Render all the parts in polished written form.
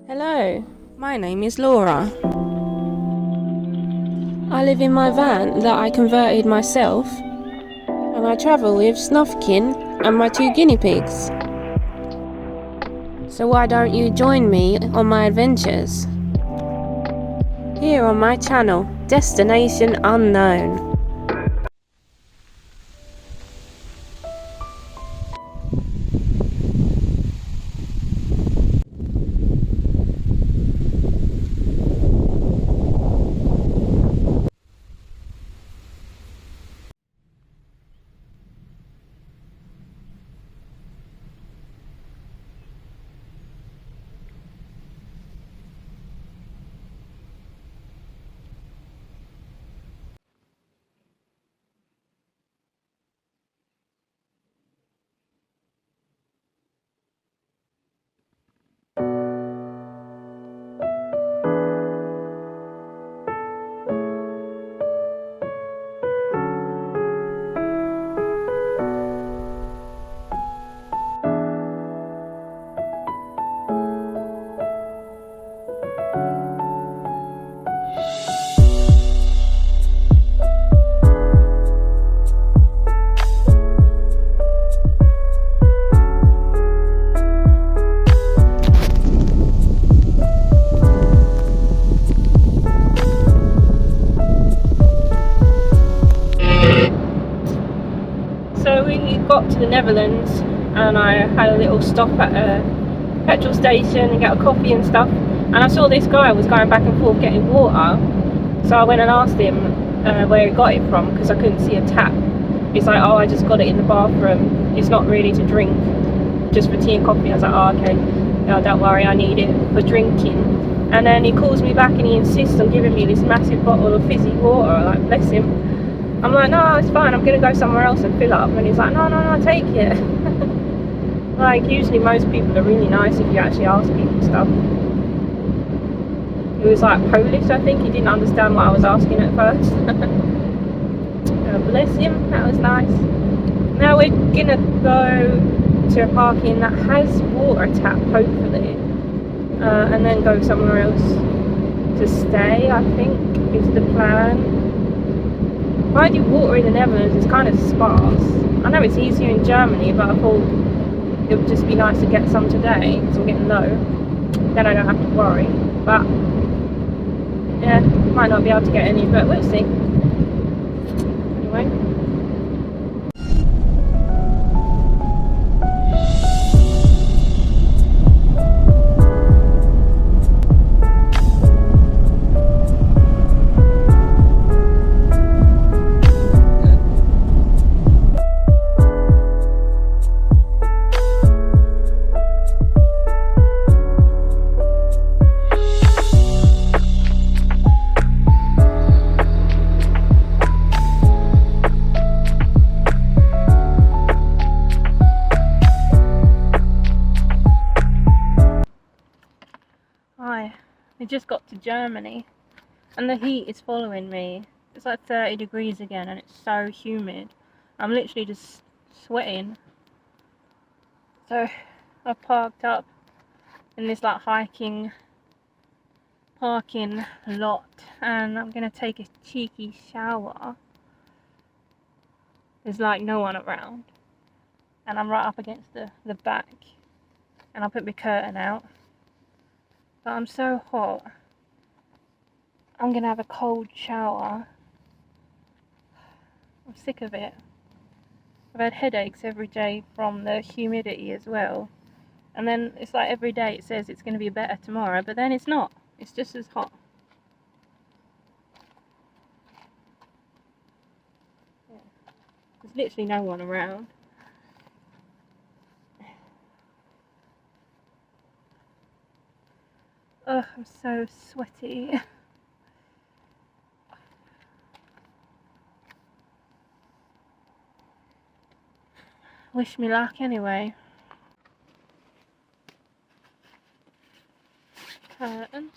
Hello, my name is Laura. I live in my van that I converted myself, and I travel with Snuffkin and my 2 guinea pigs. So why don't you join me on my adventures? Here on my channel, Destination Unknown. So we got to the Netherlands and I had a little stop at a petrol station and get a coffee and stuff, and I saw this guy was going back and forth getting water, so I went and asked him where he got it from, because I couldn't see a tap. He's like, oh, I just got it in the bathroom, it's not really to drink, just for tea and coffee. I was like, oh, okay, no, don't worry, I need it for drinking. And then he calls me back and he insists on giving me this massive bottle of fizzy water. Like, bless him. I'm like, no, it's fine, I'm gonna go somewhere else and fill up. And he's like, no, take it. Like, usually most people are really nice if you actually ask people stuff. He was like Polish, I think. He didn't understand what I was asking at first. Bless him, that was nice. Now we're gonna go to a parking that has water tap, hopefully, and then go somewhere else to stay, I think, is the plan. Finding water in the Netherlands is kind of sparse. I know it's easier in Germany, but I thought it would just be nice to get some today, because I'm getting low. Then I don't have to worry. But yeah, might not be able to get any, but we'll see. Anyway. We just got to Germany and the heat is following me. It's like 30 degrees again and it's so humid. I'm literally just sweating. So I parked up in this like hiking parking lot and I'm gonna take a cheeky shower. There's like no one around and I'm right up against the back, and I put my curtain out. But I'm so hot, I'm gonna have a cold shower. I'm sick of it. I've had headaches every day from the humidity as well. And then it's like every day it says it's going to be better tomorrow, but then it's not. It's just as hot. Yeah. There's literally no one around. Ugh, I'm so sweaty. Wish me luck anyway. Curtain.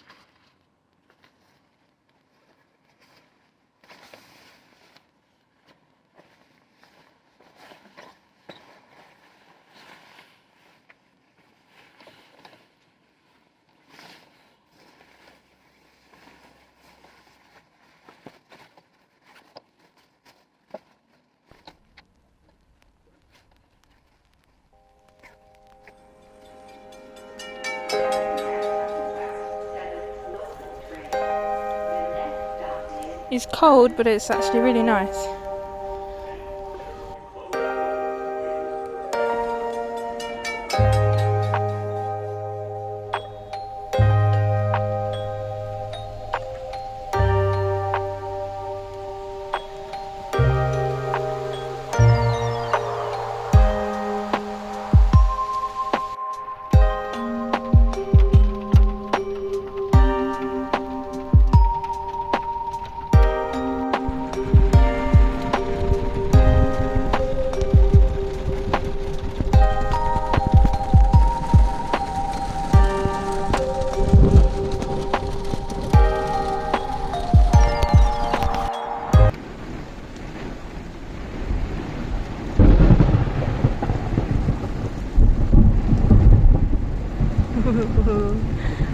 It's cold, but it's actually really nice.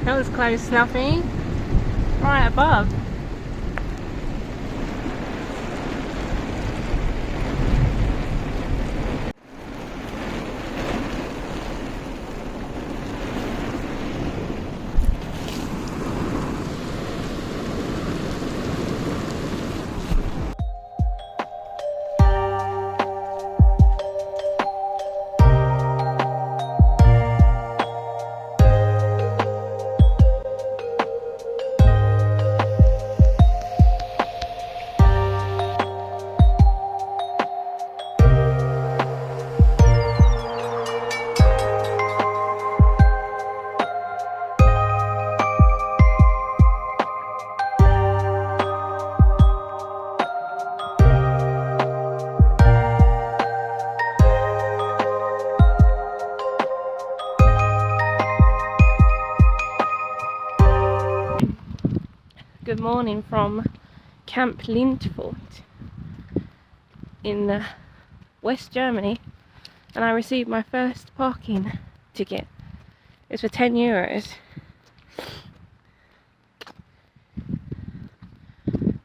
That was close, Snuffy. Right above. Good morning from Camp Lindfort in West Germany, and I received my first parking ticket. It's for €10.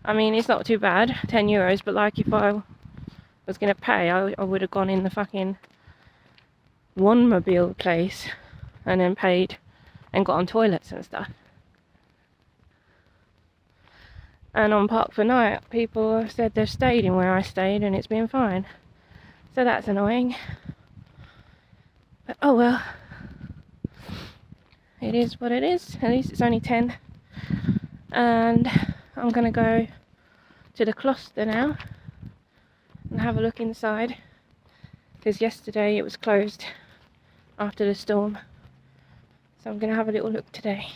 I mean, it's not too bad, €10, but like if I was going to pay, I would have gone in the fucking one-mobile place and then paid and got on toilets and stuff. And on Park for Night, people have said they've stayed in where I stayed and it's been fine. So that's annoying. But oh well. It is what it is. At least it's only 10. And I'm going to go to the cloister now and have a look inside. Because yesterday it was closed after the storm. So I'm going to have a little look today.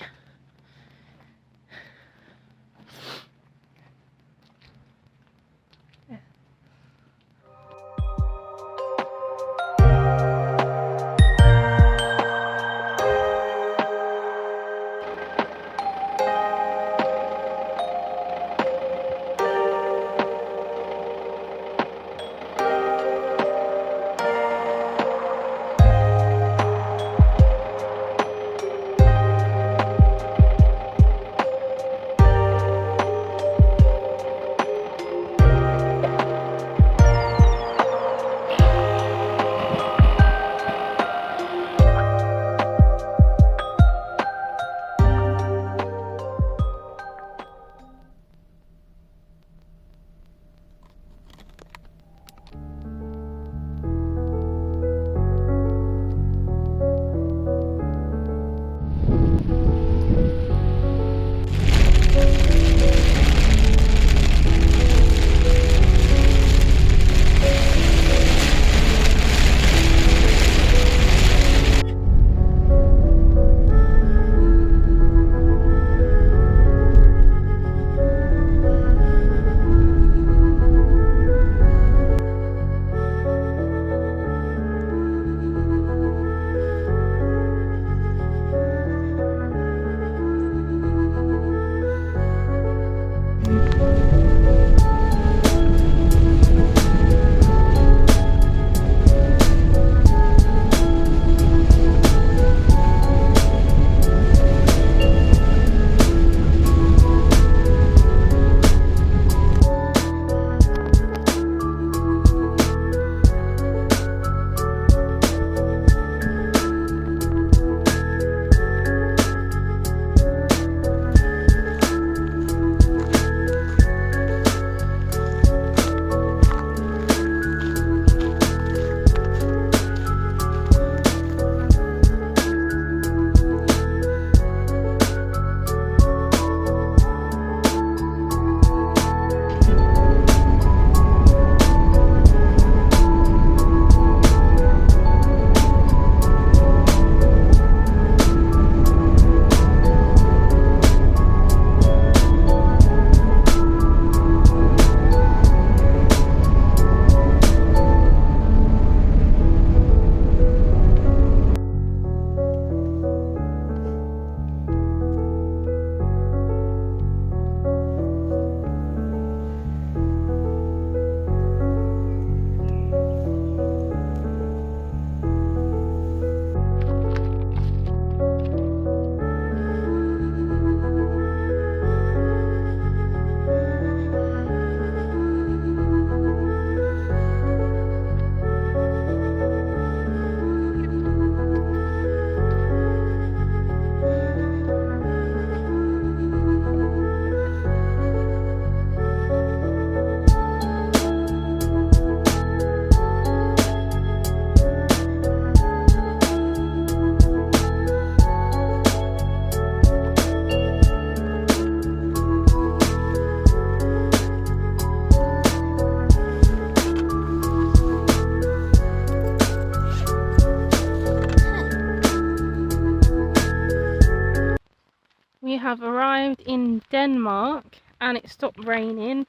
have arrived in Denmark and it stopped raining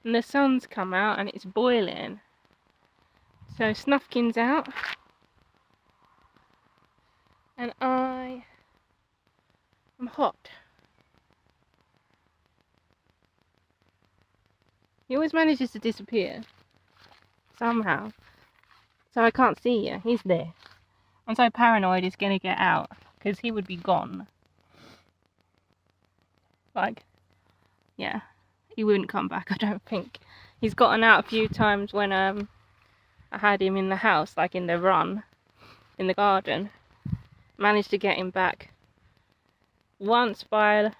and the sun's come out and it's boiling. So Snufkin's out and I am hot. He always manages to disappear somehow, so I can't see you. He's there. I'm so paranoid he's gonna get out because he would be gone. Like, yeah, he wouldn't come back, I don't think. He's gotten out a few times when I had him in the house, like in the run in the garden. Managed to get him back once by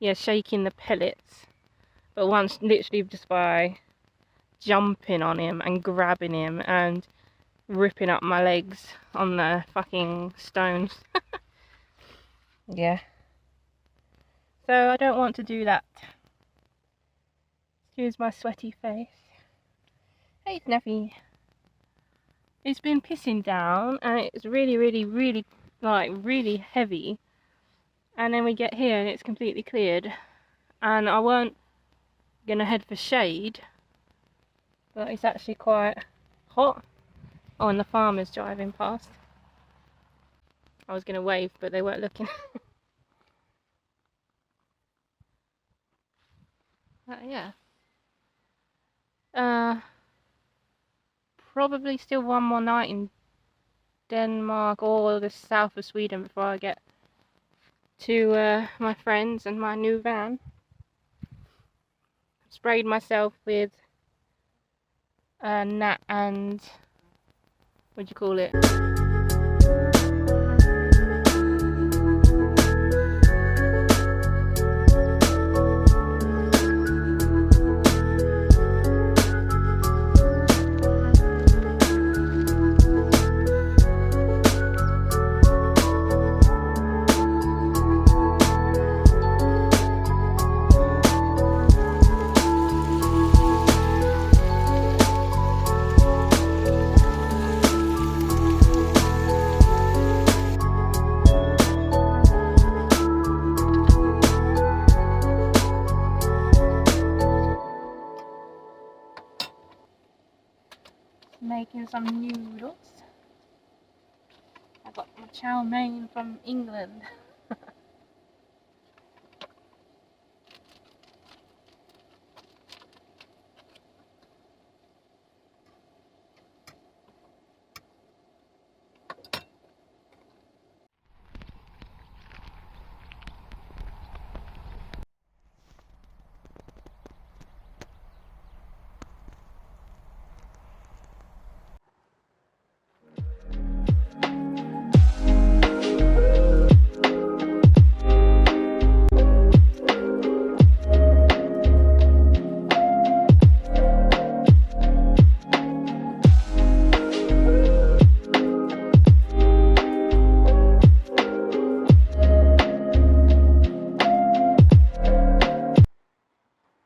shaking the pellets, but once literally just by jumping on him and grabbing him and ripping up my legs on the fucking stones. Yeah, so I don't want to do that. Excuse my sweaty face. Hey Snuffy. It's been pissing down and it's really like really heavy, and then we get here and it's completely cleared, and I weren't gonna head for shade, but it's actually quite hot. Oh, and the farmer's driving past. I was gonna wave but they weren't looking. Yeah, probably still one more night in Denmark or the south of Sweden before I get to my friends and my new van. Sprayed myself with gnat and what do you call it? Making some noodles. I got my chow mein from England.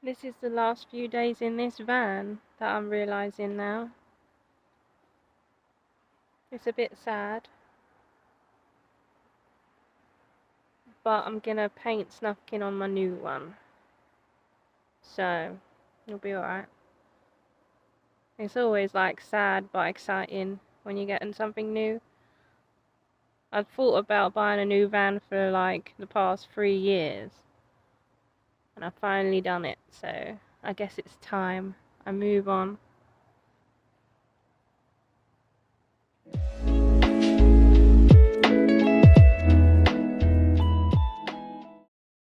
This is the last few days in this van that I'm realising now. It's a bit sad, but I'm gonna paint Snufkin on my new one, so it'll be alright. It's always like sad but exciting when you're getting something new. I've thought about buying a new van for like the past 3 years, and I've finally done it, so I guess it's time I move on.